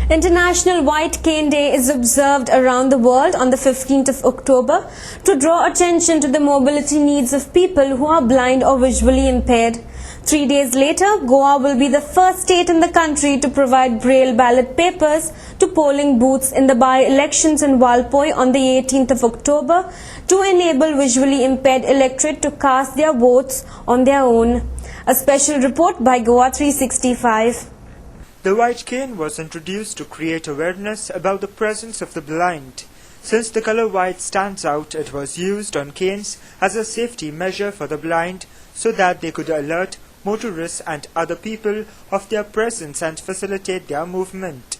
International White Cane Day is observed around the world on the 15th of October to draw attention to the mobility needs of people who are blind or visually impaired. 3 days later, Goa will be the first state in the country to provide braille ballot papers to polling booths in the by-elections in Valpoi on the 18th of October to enable visually impaired electorate to cast their votes on their own. A special report by Goa 365. The white cane was introduced to create awareness about the presence of the blind. Since the color white stands out, it was used on canes as a safety measure for the blind so that they could alert motorists and other people of their presence and facilitate their movement.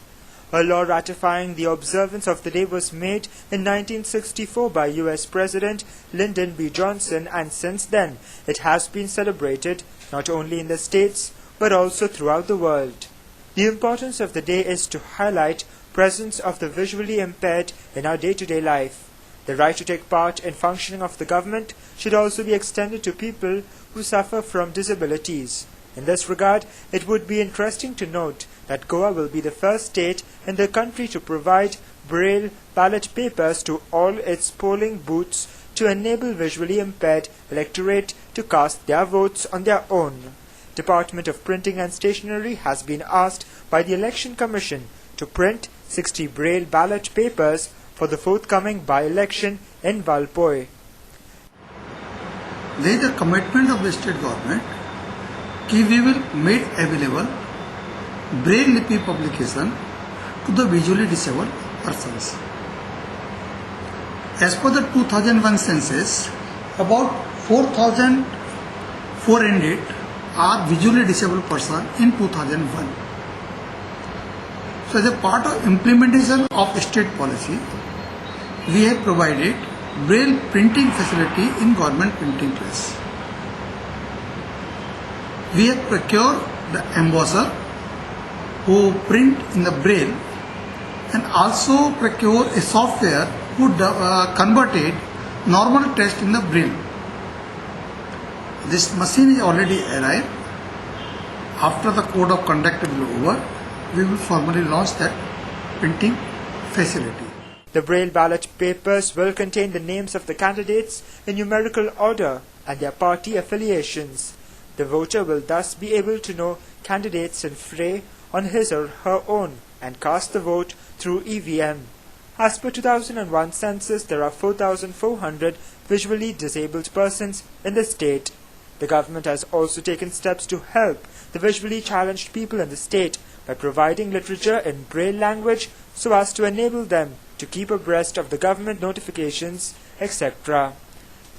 A law ratifying the observance of the day was made in 1964 by US President Lyndon B. Johnson, and since then it has been celebrated not only in the States but also throughout the world. The importance of the day is to highlight presence of the visually impaired in our day-to-day life. The right to take part in functioning of the government should also be extended to people who suffer from disabilities. In this regard, it would be interesting to note that Goa will be the first state in the country to provide braille ballot papers to all its polling booths to enable visually impaired electorate to cast their votes on their own. Department of Printing and Stationery has been asked by the Election Commission to print 60 braille ballot papers for the forthcoming by-election in Valpoi. There is a commitment of the state government that we will make available braille lipi publication to the visually disabled persons. As per the 2001 census, about 4,400 are visually disabled persons in 2001. So as a part of implementation of state policy, we have provided braille printing facility in government printing press. We have procured the embosser who print in the braille and also procure a software who converted normal text in the braille. This machine is already arrived. After the code of conduct will be over, we will formally launch that printing facility. The braille ballot papers will contain the names of the candidates in numerical order and their party affiliations. The voter will thus be able to know candidates in fray on his or her own and cast the vote through EVM. As per 2001 census, there are 4,400 visually disabled persons in the state. The government has also taken steps to help the visually challenged people in the state by providing literature in braille language so as to enable them to keep abreast of the government notifications, etc.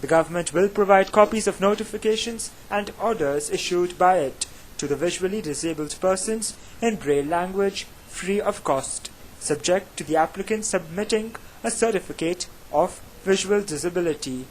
The government will provide copies of notifications and orders issued by it to the visually disabled persons in braille language free of cost, subject to the applicant submitting a certificate of visual disability.